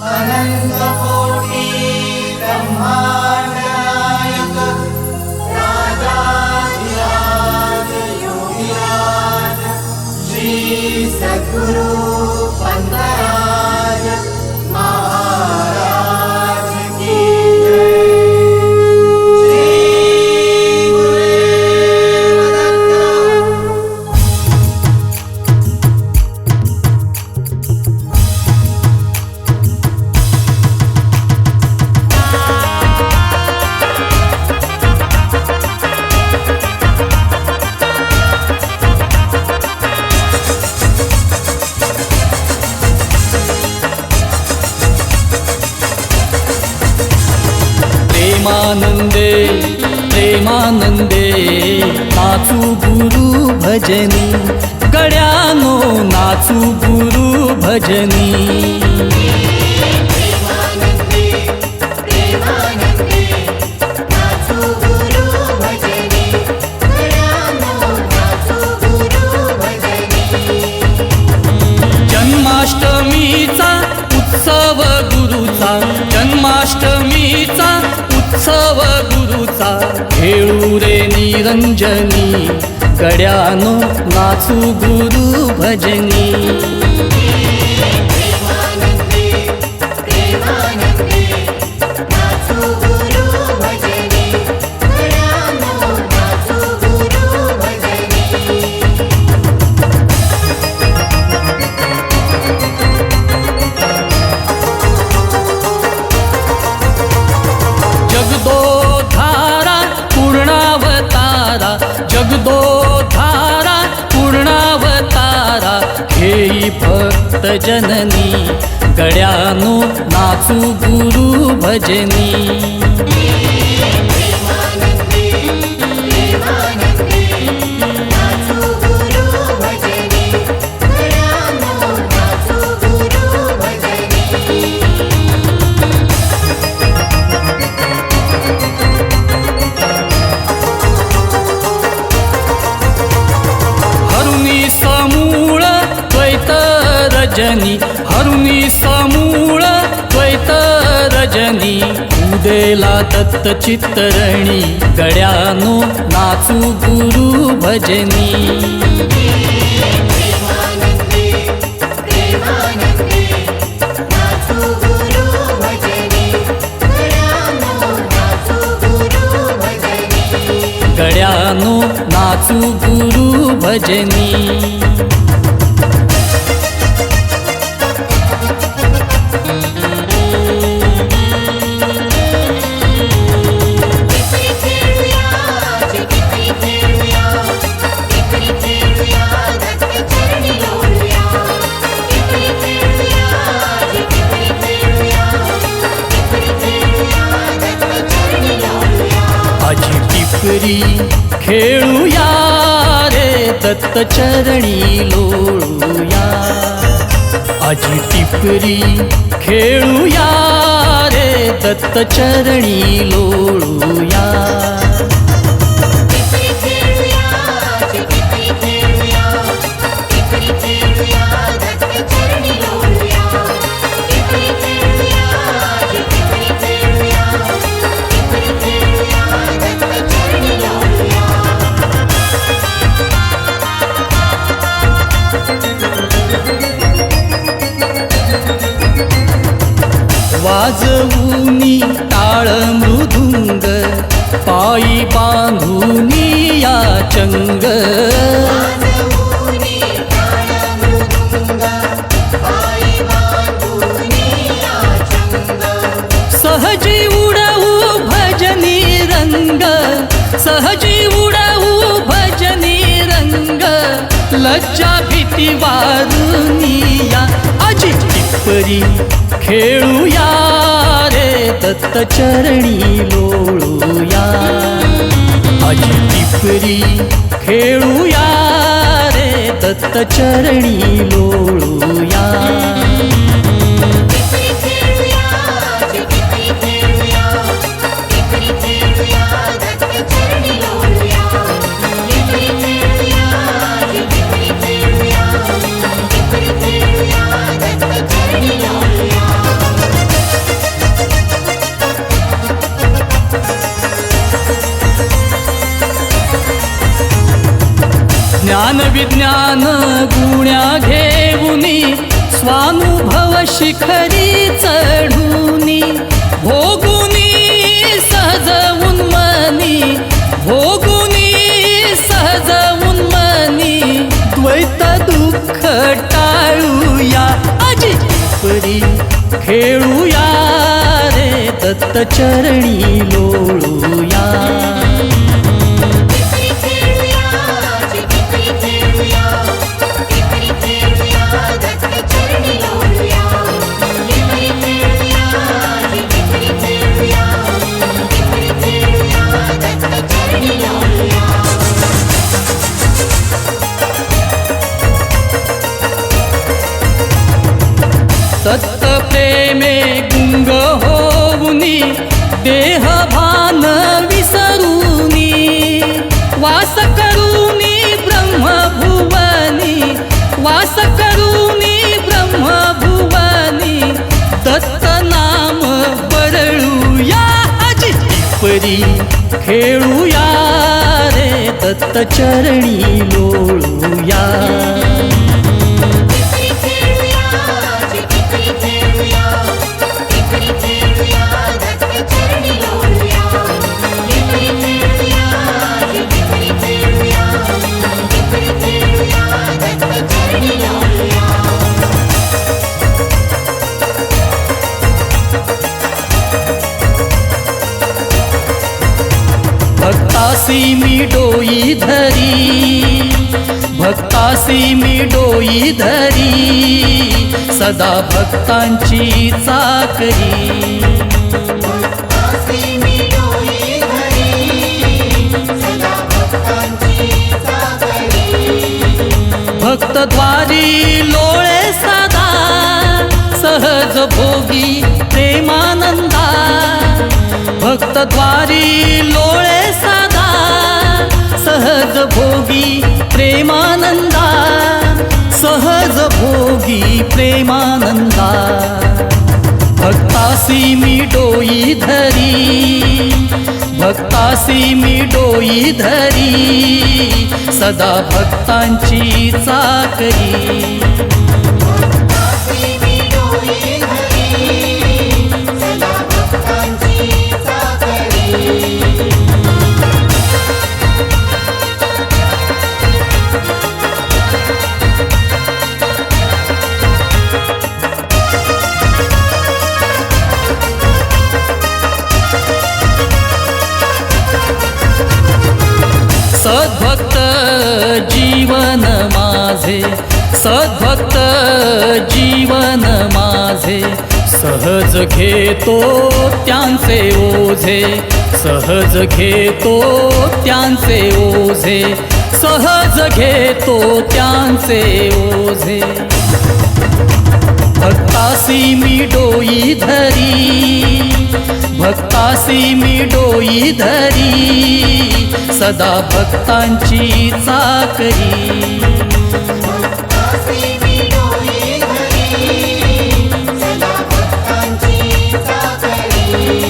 अनंत कोटी ब्रह्मांड नायक राजाधिराज योगीराज श्री सद्गुरु पंतराज महाराज की जय। श्री गुरुदेव प्रेमानंदे प्रेमानंदे नाचू गुरु भजनी, गड्यानो नाचू गुरु भजनी। प्रेमानंदे प्रेमानंदे नाचू गुरु भजनी, गड्यानो नाचू गुरु भजनी। जन्माष्टमीचा उत्सव गुरुचा, जन्माष्टमीचा उत्सव गुरुचा, खेळू रे निरंजनी, गड्यानो नाचू गुरु भजनी। प्रेमानंदे प्रेमानंदे नाचू गुरु भजनी, गड्यानो नाचू गुरु भजनी। जगदोधारा पूर्णावतारा, जगदोधारा पूर्णावतारा, खेई भक्त जननी, गड्यानो नाचू गुरु भजनी। प्रेमानंदे प्रेमानंदे नाचू गुरु भजनी, गड्यानो नाचू गुरु भजनी। हरुनी समूळ द्वैत रजनी, हरुनी समूळ द्वैत रजनी, उदेला दत्त चित्तरणी, गड्यानो नाचू गुरु भजनी। प्रेमानंदे प्रेमानंदे नाचू गुरु भजनी, गड्यानो नाचू गुरु भजनी। गड्यानो नाचू गुरु भजनी। टिपरी खेळूया टिपरी खेळूया, टिपरी खेळूया दत्त चरणी लोळूया। टिपरी खेळूया टिपरी खेळूया, टिपरी खेळूया दत्त चरणी लोळूया। आजी टिपरी खेळूया रे दत्त चरणी लोळूया, आजी टिपरी खेळूया रे दत्त चरणी लोळूया। टिपरी खेळूया टिपरी खेळूया, टिपरी खेळूया दत्त चरणी लोळूया। टिपरी खेळूया टिपरी खेळूया, टिपरी खेळूया दत्त चरणी लोळूया। वाजवूनी टाळ मृदुंग, पायी बांधूनी या चंग, वाजवूनी टाळ मृदुंग, पायी बांधूनी या चंग। सहजी उडवू भजनी रंग, सहजी उडवू भजनी रंग, लज्जा भीती वारुनिया, आजी टिपरी खेळूया रे दत्त चरणी लोळूया, आजी टिपरी खेळूया रे दत्त चरणी लोळूया। टिपरी खेळूया टिपरी खेळूया, टिपरी खेळूया दत्त चरणी लोळूया। टिपरी खेळूया टिपरी खेळूया, टिपरी खेळूया दत्त चरणी लोळूया। ज्ञान विज्ञान गुण्या घेऊनी स्वानुभव शिखरी चढूनी भोगुनी सहज उन्मनी भोगुनी सहज उन्मनी द्वैत दुःख टाळूया अजी परी खेळूया रे दत्त चरणी लोळूया टिपरी खेळूया टिपरी खेळूया टिपरी खेळूया दत्त चरणी लोळूया टिपरी खेळूया टिपरी खेळूया टिपरी खेळूया दत्त चरणी लोळूया दत्त प्रेमे गुंग होऊनी देह भान विसरूनी वास करूनी ब्रह्मभुवनी वास करूनी ब्रह्मभुवनी दत्त नाम बरळूया अजी परी खेळूया रे दत्त चरणी लोळूया टिपरी खेळूया टिपरी खेळूया टिपरी खेळूया दत्त चरणी लोळूया टिपरी खेळूया टिपरी खेळूया टिपरी खेळूया दत्त चरणी लोळूया भक्तासी मी डोई धरी भक्तासी मी डोई धरी सदा भक्तांची चाकरी भक्तासी मी डोई धरी सदा भक्तांची चाकरी भक्तद्वारी लोळे सदा सहज भोगी प्रेमानंदा भक्तद्वारी लोळे सदा सहज भोगी प्रेमानंदा सहज भोगी प्रेमानंदा भक्तासी मी डोई धरी भक्तासी मी डोई धरी सदा भक्तांची चाकरी भक्तासी मी डोई धरी सदा भक्तांची चाकरी सद्भक्त जीवन माझे सद्भक्त जीवन माझे सहज घेतो त्यांचे ओझे सहज घेतो त्यांचे ओझे सहज घेतो त्यांचे ओझे भक्तासी मी डोई धरी भक्तासी मी डोई धरी सदा भक्तांची चाकरी भक्तासी मी डोई धरी सदा भक्तांची चाकरी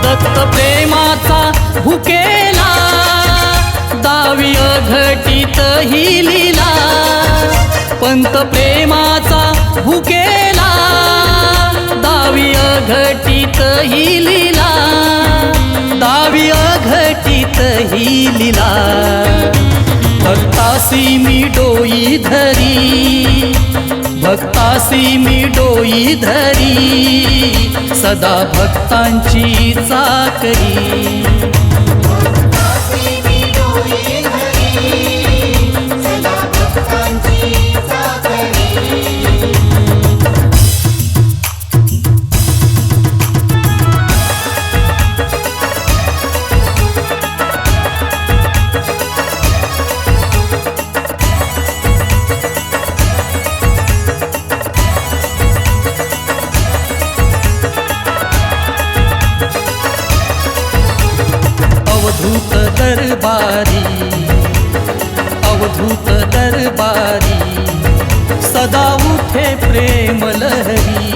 दत्त प्रेमाचा भुकेला दावी अघटित ही लीला पंत प्रेमाचा भुकेला दावी अघटित ही लीला दावी अघटित ही लीला भक्तासी मी डोई धरी भक्तासी मी डोई धरी सदा भक्तांची चाकरी भक्तासी मी डोई धरी सदा भक्तांची चाकरी सदा उठे प्रेम लहरी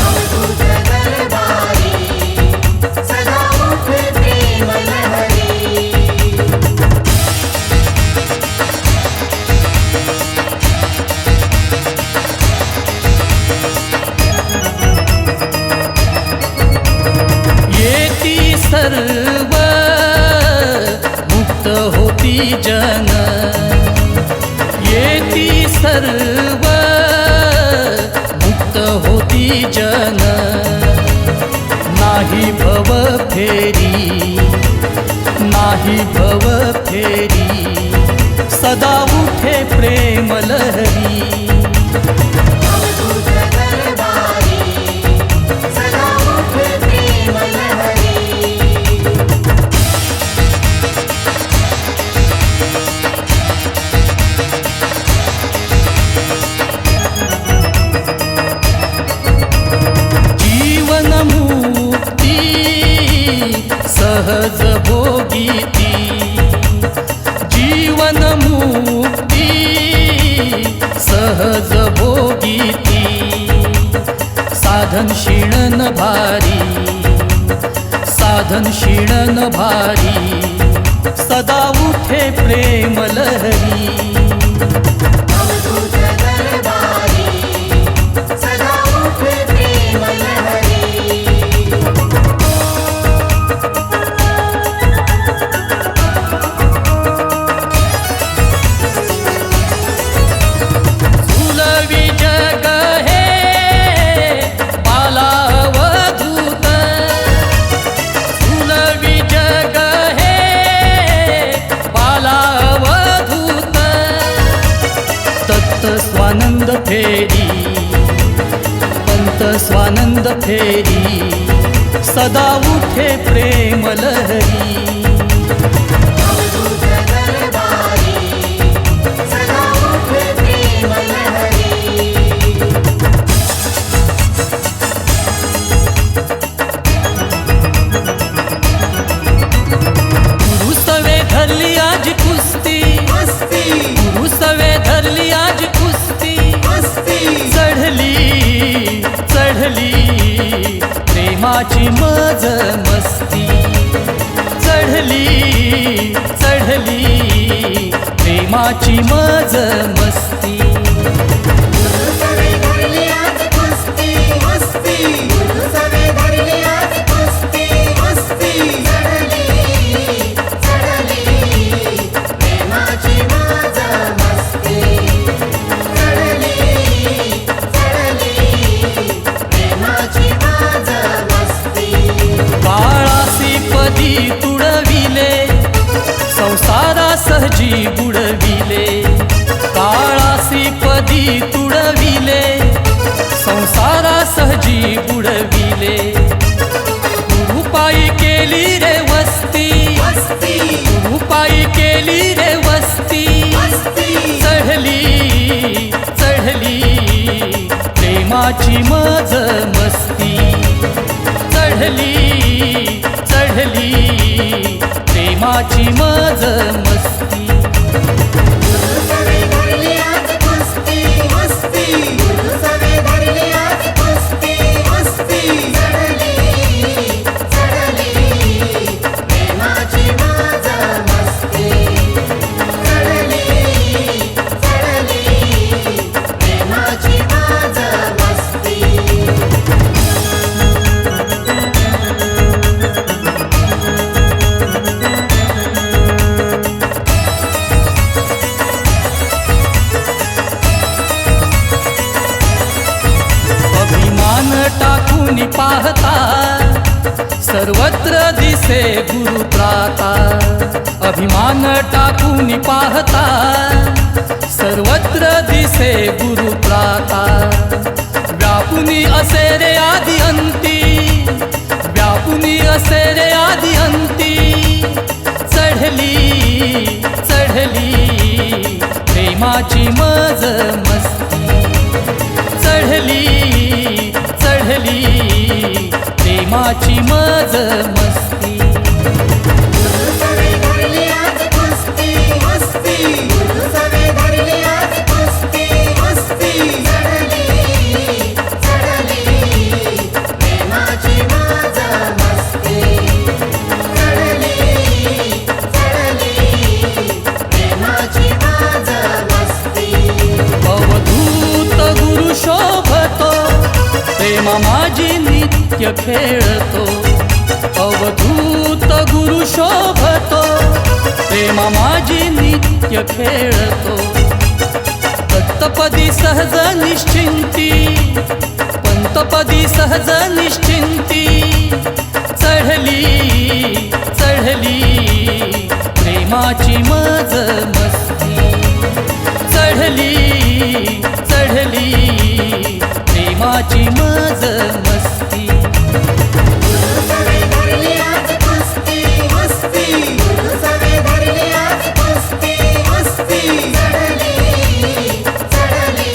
अवधूत दरबारी सदा उठे प्रेम लहरी येती सर्व मुक्त होती जन येती सर्व मुक्त होती जन नाही भव फेरी नाही भव फेरी सदा उठे प्रेम लहरी अवधूत दरबारी सदा उठे प्रेम लहरी जीवन मुक्ती सहज भोगीती जीवन मुक्ती सहज भोगीती साधन शिणन भारी साधन शिणन भारी सदा उठे प्रेम लहरी अवधूत दरबारी सदा उठे प्रेम लहरी झुलवी जग हे बालावधूत झुलवी जग हे बालावधूत तत्त स्वानंद फेरी पंत स्वानंद फेरी सदा उठे प्रेम लहरी अवधूत दरबारी सदा उठे प्रेम लहरी पुरुषवे धरली आज कुस्ती मस्ती पुरुषवे धरली आज कुस्ती मस्ती चढली चढली प्रेमाची मज मस्ती चढली चढली प्रेमाची मज मस्ती सवे धरली आज कुस्ती मस्ती सवे धरली आज कुस्ती मस्ती चढली चढली प्रेमाची माझ मस्ती चढली चढली प्रेमाची माझ मस्ती काळासी पदी तुडविले संसारा सहजी बुडविले काळासी पदी तुडविले संसारा सहजी बुडविले गुरुपायी केली रे वस्ती मस्ती गुरुपायी केली रे वस्ती मस्ती चढली चढली प्रेमाची मज मस्ती चढली चढली प्रेमाची मज मस्ती सवे धरली आज कुस्ती मस्ती सवे धरली आज कुस्ती मस्ती चढली चढली प्रेमाची माझ मस्ती चढली चढली प्रेमाची माझ मस्ती अभिमान टाकून पाहता सर्वत्र दिसे गुरुत्राता अभिमान टाकून पाहता सर्वत्र दिसे गुरुत्राता व्यापुनी असे रे आदि अंती व्यापुनी असे रे आदि अंती चढली चढली प्रेमाची मज मस्ती चढली चढली प्रेमाची मज मस्ती सवे धरली आज कुस्ती मस्ती सवे धरली आज कुस्ती प्रेमा माझी नित्य खेळतो, अवधूत गुरु शोभतो. प्रेमा माझी नित्य खेळतो, दत्तपदी सहज निश्चिंती, पंतपदी सहज निश्चिंती. चढली चढली प्रेमाची मज मस्ती, चढली चढली प्रेमाची मज मस्ती. गुरु सवे धरली आज कुस्ती मस्ती, गुरु सवे धरली आज कुस्ती मस्ती. चढली चढली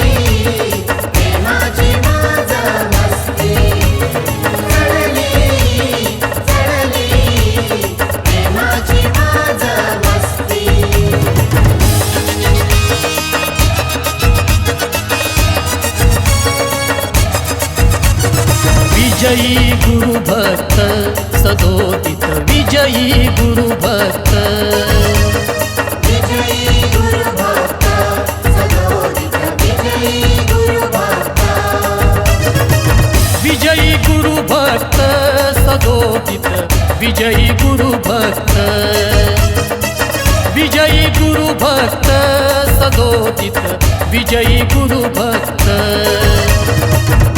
प्रेमाची मज मस्ती, चढली चढली प्रेमाची मज मस्ती. विजयी गुरु भक्त सदोदित, विजयी गुरु भक्त. विजयी गुरु भक्त सदोदित, विजयी गुरु भक्त. विजयी गुरु भक्त सदोदित, विजयी गुरु भक्त. विजयी गुरु भक्त सदोदित, विजयी गुरु भक्त.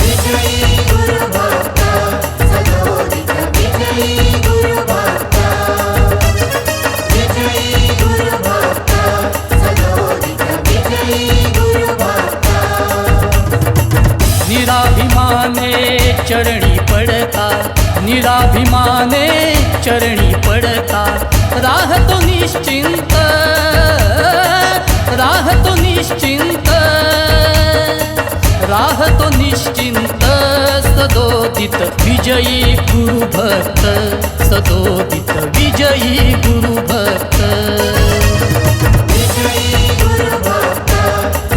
विजयी गुरु भक्त सदोदित, विजयी गुरु भक्त. विजयी गुरु भक्त सदोदित, विजयी गुरु भक्त. निराभिमाने चरणी पडता, निराभिमाने चरणी पडता. राहतो निश्चिंत, राहतो निश्चिंत, राहतो निश्चिंत. सदोदित विजयी गुरु भक्त, सदोदित विजयी गुरु भक्त. विजयी गुरु भक्त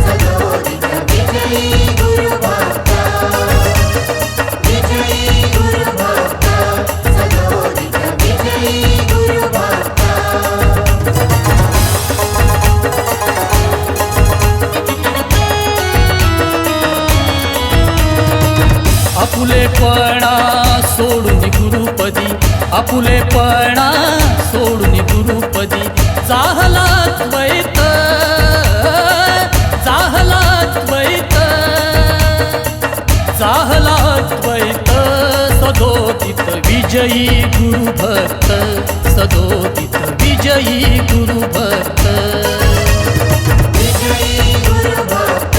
सदोदित, विजयी गुरु भक्त. विजयी गुरु भक्त सदोदित, विजयी गुरु भक्त. आपुलेपणा सोडून गुरुपदी, आपुलेपणा सोडून गुरुपदी. जाहला द्वैत, जाहला द्वैत, जाहला द्वैत. सदोदित विजयी गुरु भक्त, सदोदित विजयी गुरु भक्त. विजयी गुरु भक्त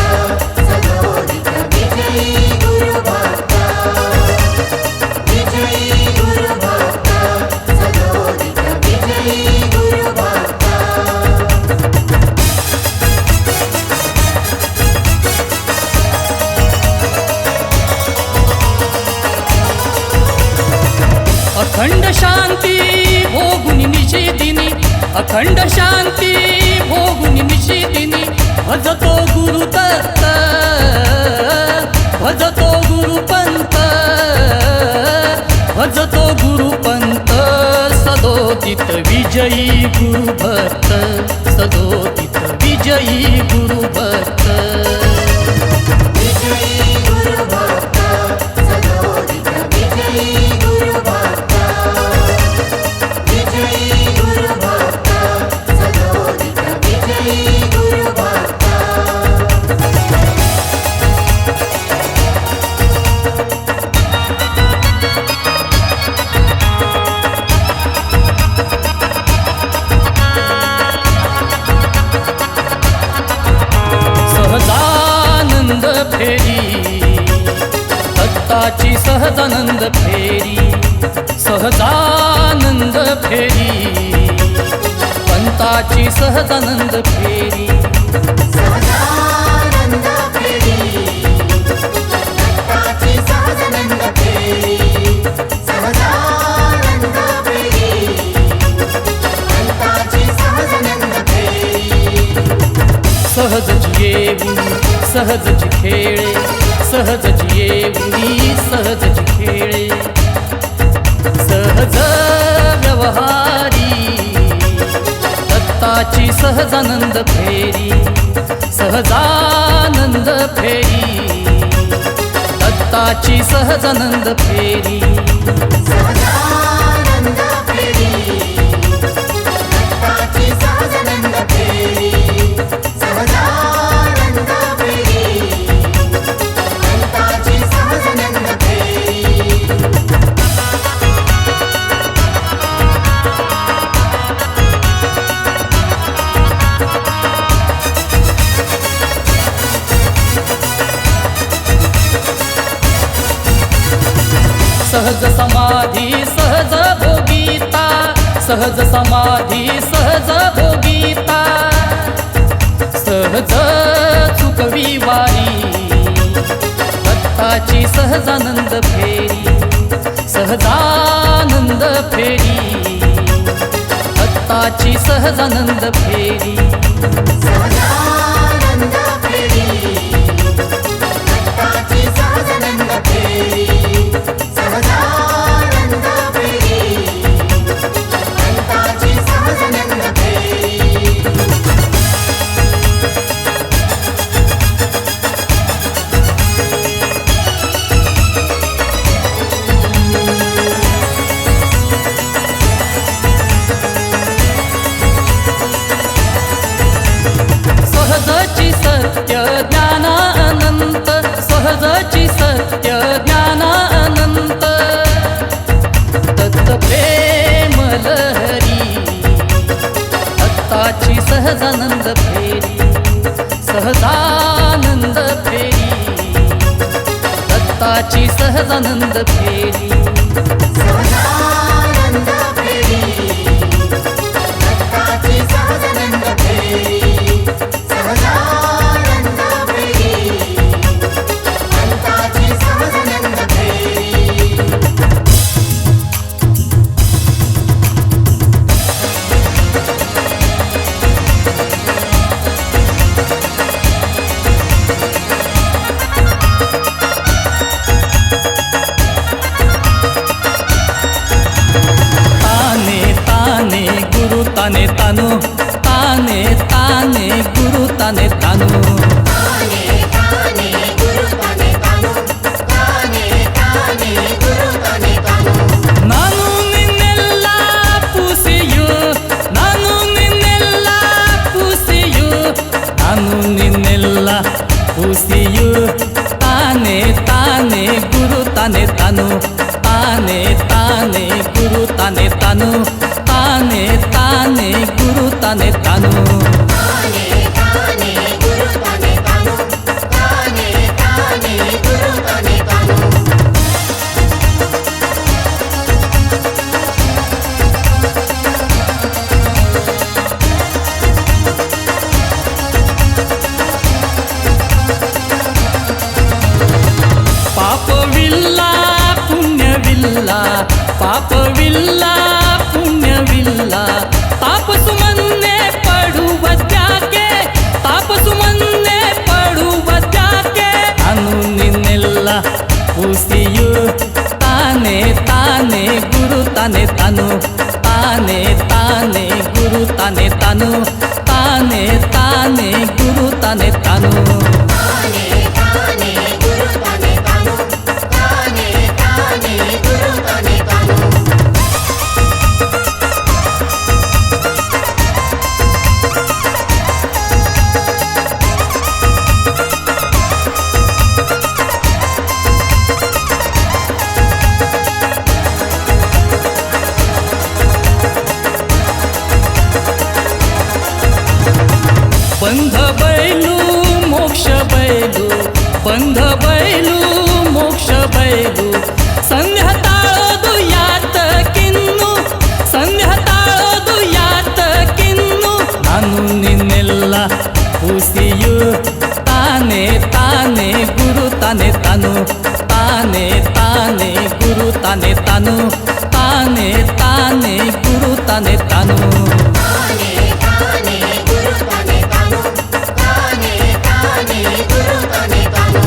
सदोदित, विजयी गुरु भक्त. विजयी गुरु भक्त सदोदित, विजयी गुरु भक्त. अखंड शांती भोगुनी निषेदिनी, अखंड शांती भोगुनी निषेदिनी. भजतो गुरु दत्त, भजतो गुरु पंत, भजतो गुरु पंत. सदोदित विजयी गुरु भक्त, सदोदित विजयी गुरु भक्त. विजयी गुरु भक्त सदोदित, विजयी गुरु भक्त. विजयी गुरु भक्त सदोदित, विजयी गुरु भक्त. सहजानंद फेरी, दत्ताची सहजानंद फेरी. सहजानंद फेरी, पंताची सहजानंद फेरी. सहजानंद फेरी, दत्ताची सहजानंद फेरी. सहजानंद फेरी, दत्ताची सहजानंद फेरी. सहजच येऊन सहजच खेळे, सहजच येऊनी सहजच खेळे. सहज व्यवहारी दत्ताची सहजानंद फेरी, सहजानंद फेरी. दत्ता दत्ताची सहजानंद फेरी सहजानंद फेरी दत्ताची सहजानंद फेरी सहजानंद फेरी दत्ताची सहजानंद फेरी सहज समाधी सहज भोगीता सहज समाधी सहज भोगीता सहज चुकवी वारी दत्ताची सहजानंद फेरी सहजानंद फेरी दत्ताची सहजानंद फेरी सहजानंद फेरी दत्ताची सहजानंद फेरी सहजानंद फेरी दत्ताची सहजानंद फेरी सहजची सत्य ज्ञान अनंत सहजची सत्य ज्ञान अनंत दत्त प्रेम लहरी दत्ताची सहजानंद फेरी सहजानंद फेरी दत्ताची सहजानंद फेरी सहजानंद फेरी दत्ताची सहजानंद फेरी सहजानंद फेरी दत्ताची सहजानंद फेरी ताने ताने गुरु ताने तानु ताने ताने गुरु ताने तानु ताने ताने गुरु ताने तानु ताने ताने गुरु ताने तानु ನಾನು ನಿನ್ನೆಲ್ಲ ಪೂಸೆಯು ನಾನು ನಿನ್ನೆಲ್ಲ ಪೂಸೆಯು ನಾನು ನಿನ್ನೆಲ್ಲ ಪೂಸೆಯು ತಾನೆ ತಾನೆ ಗುರು ತಾನೆ ತಾನು ತಾನೆ ತಾನೆ ಗುರು ತಾನೆ ತಾನು ತಾನೆ ತಾನೆ ಗುರು ತಾನೆ ತಾನು ತಾನೆ ತಾನೆ ಗುರು ತಾನೆ ತಾನು ತಾನೆ ತಾನೆ ಗುರು ತಾನೆ ತಾನು ಪಾಪವಿಲ್ಲ ಪುಣ್ಯವಿಲ್ಲ ಪಾಪವಿಲ್ಲ ಪುಣ್ಯವಿಲ್ಲ ತಾಪಸು ಮನ್ನೆ ಪಡುವುದ್ಯಾಕೆ ತಾಪಸು ಮನ್ನೆ ಪಡುವುದ್ಯಾಕೆ ನಾನು ನಿನ್ನೆಲ್ಲ ಪೂಸಿಯು ತಾನೆ ತಾನೆ ಗುರು ತಾನೆ ತಾನು ತಾನೆ ತಾನೆ ಗುರು ತಾನೆ ತಾನು ತಾನೆ ತಾನೆ ಗುರು ತಾನೆ ತಾನು ತಾನೆ ತಾನೆ ಗುರು ತಾನೆ ತಾನು ತಾನೆ ತಾನೆ ಗುರು ತಾನೆ ತಾನು ಬಂಧ ಬಯಲು ಮೋಕ್ಷ ಬಯಲು ಬಂಧ ಬಯಲು ಮೋಕ್ಷ ಬಯಲು ಸಂಧ್ಯ ತಾಳೋದು ಯಾತಕ್ಕಿನ್ನು ಸಂಧ್ಯ ತಾಳೋದು ಯಾತಕ್ಕಿನ್ನು ನಾನು ನಿನ್ನೆಲ್ಲ ಪೂಸಿಯು ತಾನೆ ತಾನೆ ಗುರು ತಾನೆ ತಾನು ತಾನೆ ತಾನೆ ಗುರು ತಾನೆ ತಾನು ತಾನೆ ತಾನೆ ಗುರು ತಾನೆ ತಾನು ತಾನೆ ತಾನೆ ಗುರು ತಾನೆ ತಾನು ತಾನೆ ತಾನೆ ಗುರು ತಾನೆ ತಾನು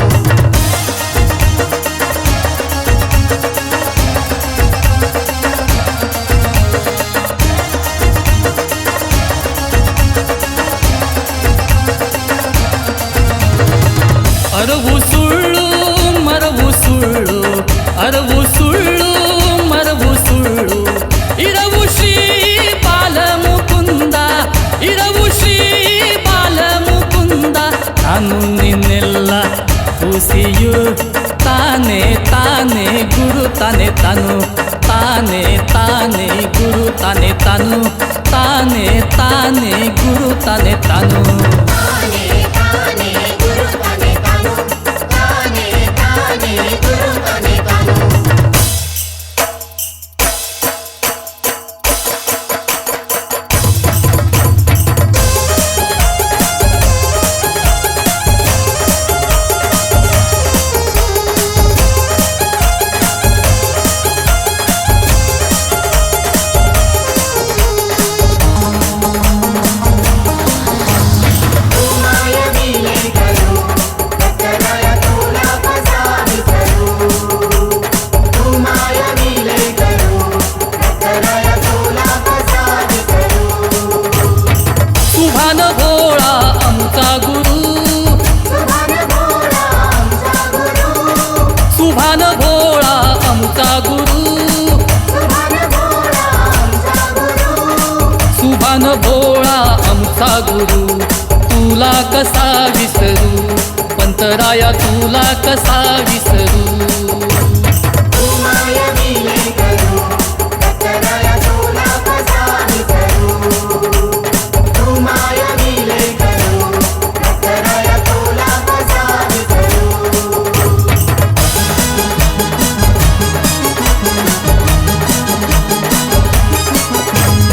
ಅರವು ಸುಳ್ಳು ಮರವು ಸುಳ್ಳು ಸುಳ್ಳು ಅರವು ಸುಳ್ಳು ಮರವು ಸುಳ್ಳು ಇರವು ಶ್ರೀ ಬಾಲ ಮುಕುಂದ ಇರವು ಶ್ರೀ ಬಾಲ ಮುಕುಂದ ನಾನು ನಿನ್ನೆಲ್ಲ ಕೂಸಿಯು ತಾನೇ ತಾನೇ ಗುರು ತಾನೇ ತಾನು ತಾನೇ ತಾನೇ ಗುರು ತಾನೇ ತಾನು ತಾನೇ ತಾನೇ ಗುರು ತಾನೇ ತಾನು ತಾನೇ ತಾನೇ ಗುರು ತಾನೇ ತಾನು ತಾನೇ ತಾನೇ ಗುರು ತಾನೇ ತಾನು सुभान भोळा आमचा गुरु सुभान भोळा आमचा गुरु सुभान भोळा आमचा गुरु तुला कसा विसरू पंतराया तुला कसा विसरू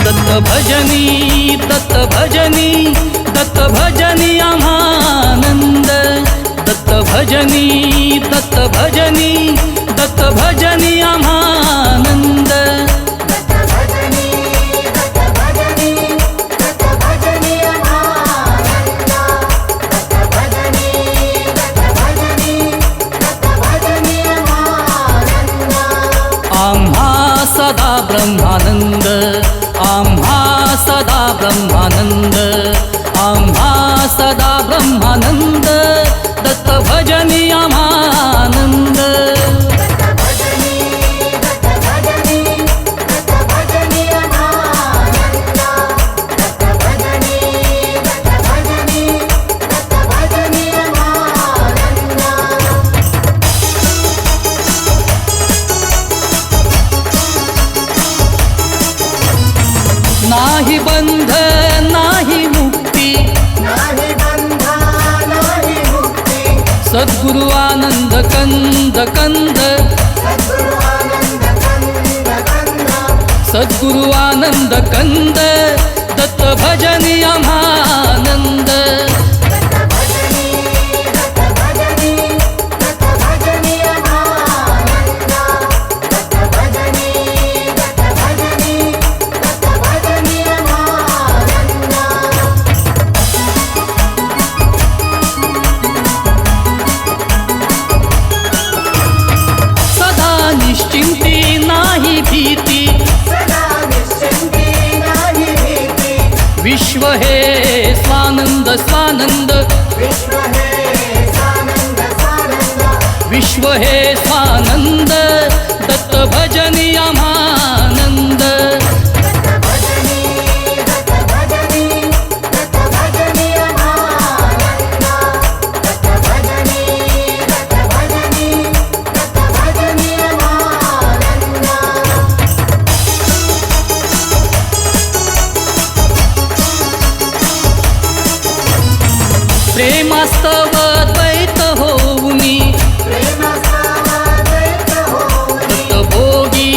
दत्त भजनी दत्त भजनी दत्त भजनी आम्हानंद दत्त भजनी दत्त भजनी दत्त भजनी आम्हानंद आम्हा सदा ब्रह्मानंद आम्हा सदा ब्रह्मानंद आम्हा सदा ब्रह्मानंद दत्त भजनी आम्हानंद नाही बंध नाही मुक्ती सद्गुरु आनंद कंद कंद सद्गुरु आनंद कंद दत्त भजनी आम्हानंद निश्चिंती नाही भीती विश्व हे स्वानंद स्वानंद विश्व हे स्वानंद दत्त भजनी आम्हानंद प्रेमास्तव द्वैत होऊनी दत्त भोगी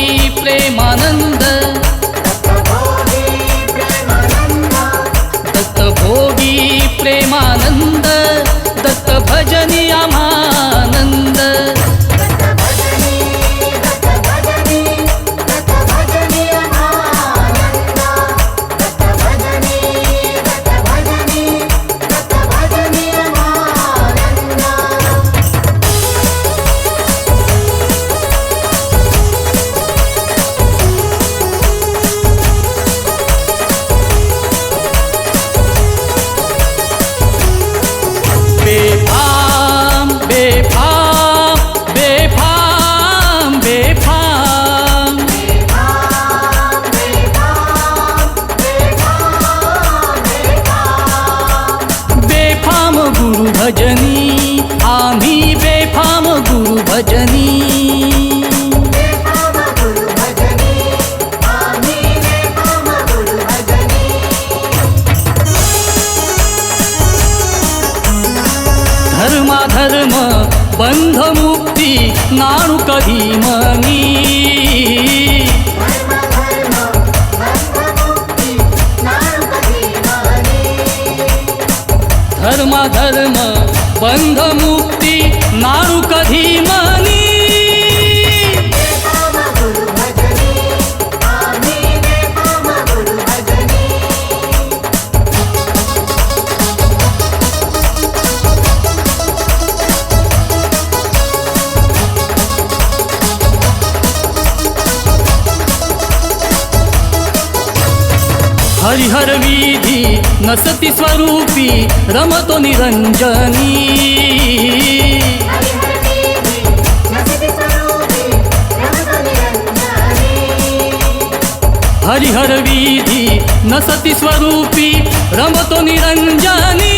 बंधमुक्ती नाणू कधी मनी धर्म धर्म बंधमुक्ती नाणू कधी मनी हरिहर विधी नसती स्वरूपी रमतो निरंजनी हरिहर विधी नसती स्वरूपी रमतो निरंजनी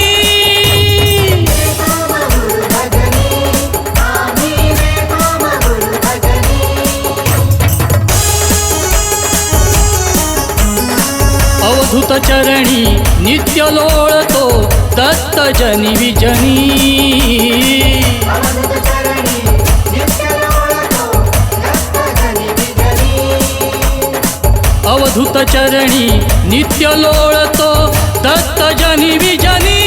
अवधूत चरणी नित्य लोळतो दत्त जनी विजनी अवधूत चरणी नित्य लोळतो दत्त जनी विजनी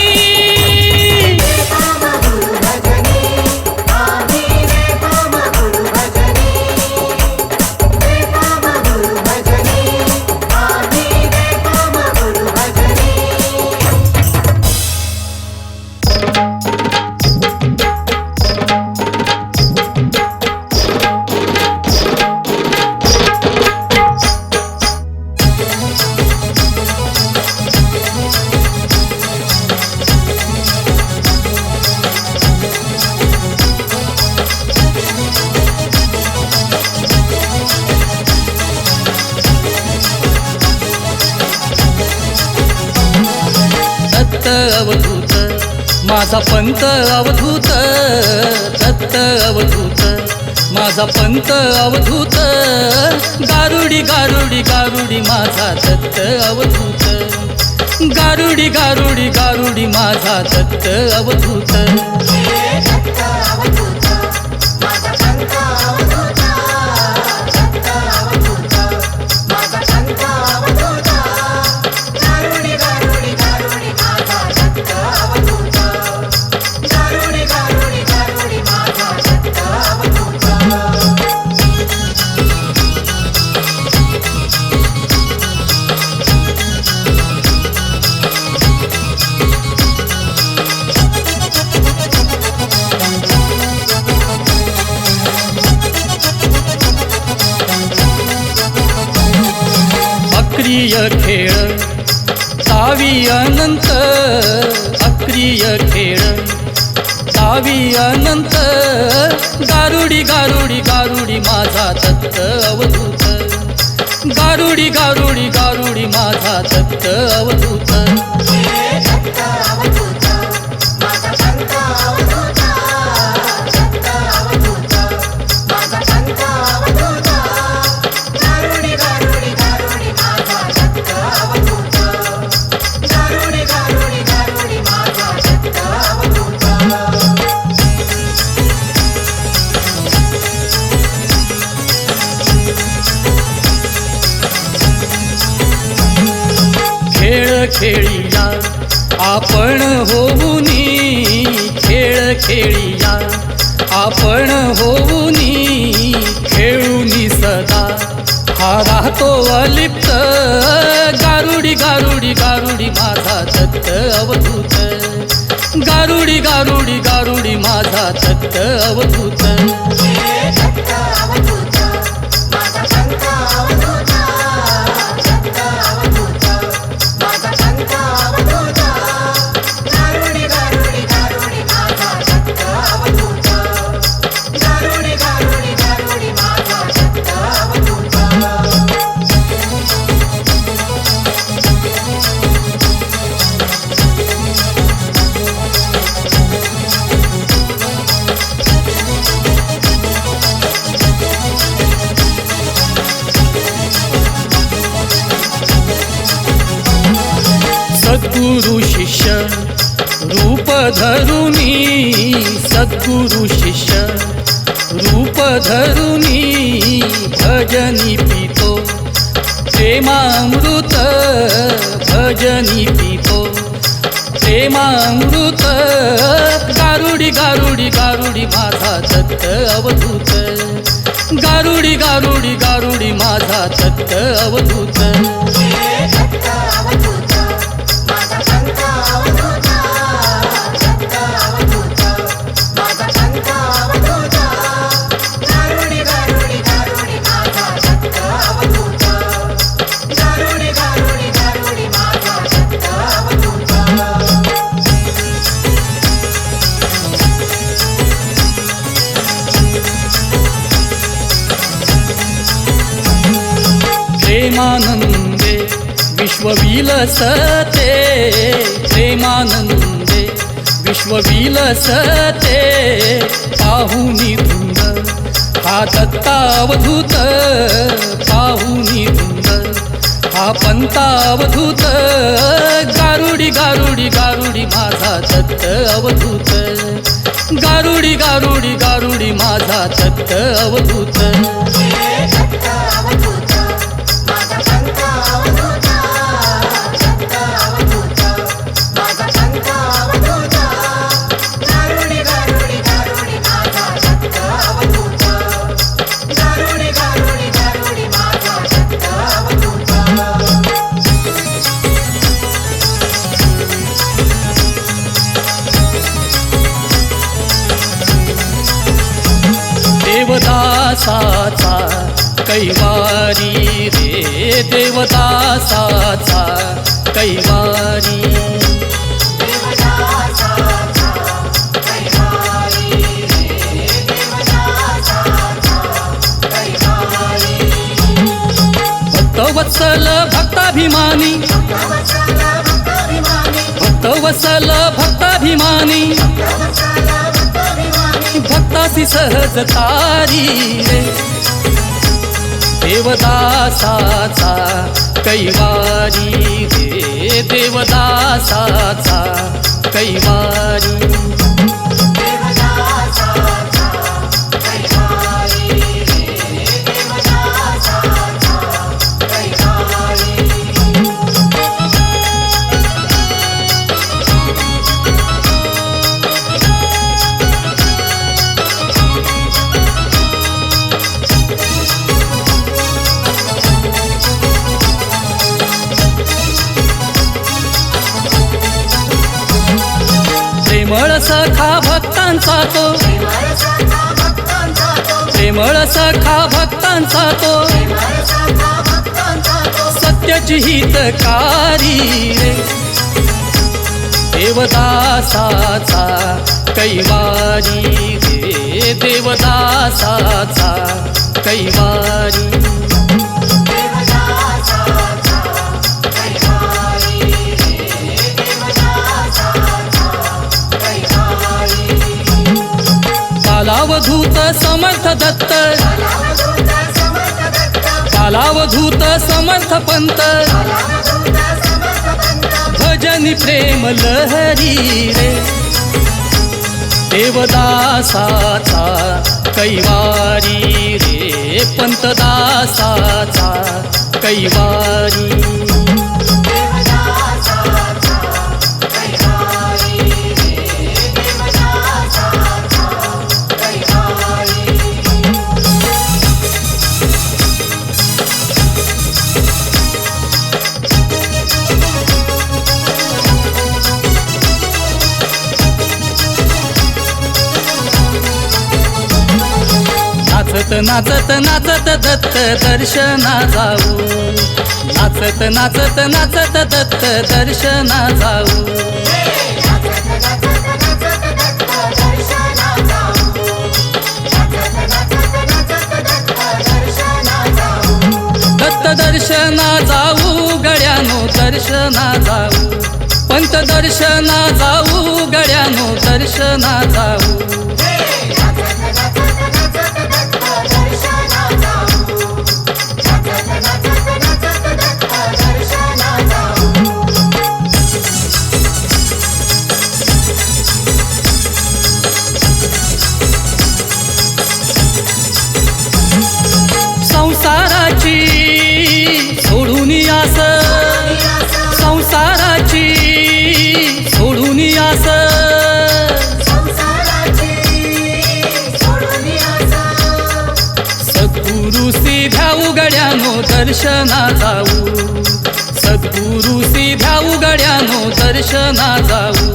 अवधूत माझा पंत अवधूत दत्त अवधूत माझा पंत अवधूत गारुडी गारुडी गारुडी माझा दत्त अवधूत गारुडी गारुडी गारुडी माझा दत्त अवधूत अक्रिय खेळ तावी अनंत अक्रिय खेळ तावी अनंत गारुडी गारुडी गारुडी माझा दत्त अवधूत गारुडी गारुडी गारुडी माझा दत्त अवधूत खेळ खेळिया आपण होऊनी खेळ खेळिया आपण होऊनी खेळूनी सदा हा राहतो अलिप्त गारुडी गारुडी गारुडी माझा दत्त अवधूत गारुडी गारुडी गारुडी माझा दत्त अवधूत सद्गुरु शिष्य रूप धरुनी सद्गुरु शिष्य रूप धरुनी भजनी पितो प्रेमामृत भजनी पितो प्रेमामृत गारुडी गारुडी गारुडी माझा दत्त अवधूत गारुडी गारुडी गारुडी माझा दत्त अवधूत प्रेमानंदे विश्वविलसते प्रेमानंदे विश्वविलसते पाहुनी धुंद हा दत्तावधूत पाहुनी धुंद हा पंतावधूत गारुडी गारुडी गारुडी माझा दत्त अवधूत गारुडी गारुडी गारुडी माझा दत्त अवधूत देवदासाचा कैवारी रे देवदासाचा कैवारी भक्तवत्सल भक्ताभिमानी भक्तवत्सल भक्ताभिमानी भक्तासी सहज तारी रे देवदासाचा कैवारी रे देवदासाचा कैवारी प्रेमळ सखा भक्तांचा तो प्रेमळ सखा भक्तांचा तो सत्याची हितकारी रे देवदासाचा कैवारी रे देवदासाचा कैवारी कालावधूत समर्थ दत्त कालावधूत समर्थ पंत भजनी प्रेम लहरी रे देवदासाचा कैवारी रे पंतदासाचा कैवारी नाचत नाचत दत्त दर्शना जाऊ नाचत नाचत नाचत दत्त दर्शना जाऊ दत्त दर्शना जाऊ गड्यानो दर्शना जाऊ पंत दर्शना जाऊ गड्यानो दर्शना जाऊ आस सद्गुरु सीध्या उघड्यानो दर्शना जाऊ सद्गुरु सीध्या उघड्यानो दर्शना जाऊ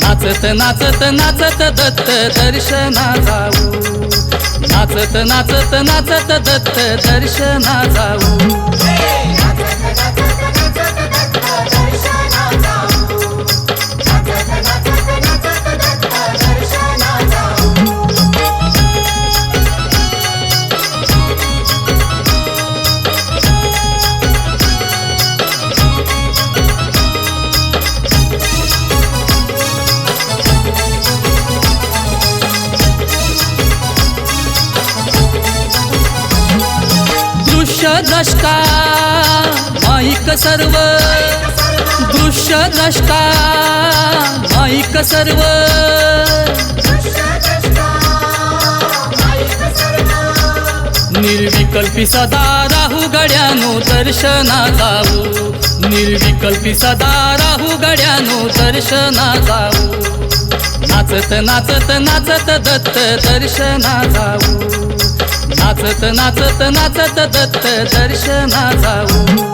नाचत नाचत नाचत दत्त दर्शना जाऊ नाचत नाचत नाचत दत्त दर्शना जाऊ दृश्यद्रष्टा माईक सर्व दृश्यद्रष्टा माईक सर्व निर्विकल्पी सदा राहू गड्यानो दर्शना जाऊ निर्विकल्पी सदा राहू गड्यानो दर्शना जाऊ नाचत नाचत नाचत दत्त दर्शना जाऊ नाचत नाचत नाचत दत्त दर्शना जाऊ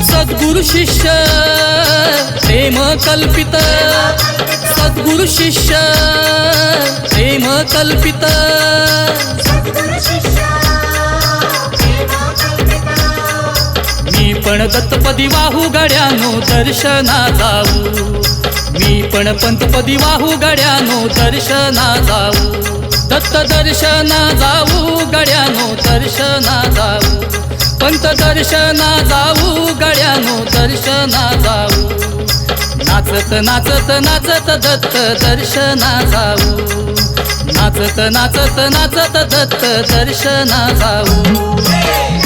सद्गुरु शिष्य प्रेम कल्पित सद्गुरु शिष्य प्रेम कल्पित मी पण दत्तपदी वाहू गड्यानो दर्शना जाऊ मी पण पंतपदी वाहू गड्यानो दर्शना जाऊ दत्त दर्शना जाऊ गड्यानो दर्शना जाऊ पंत दर्शना जाऊ गड्यानो दर्शना जाऊ नाचत नाचत नाचत दत्त दर्शना जाऊ नाचत नाचत नाचत दत्त दर्शना जाऊ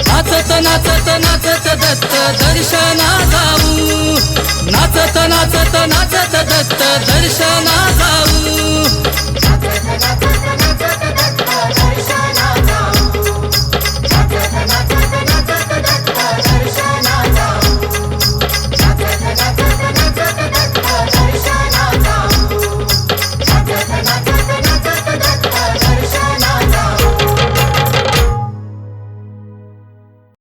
नाचत नाचत दत्त दर्शना जाऊ नाचत नाचत नाचत दत्त दर्शना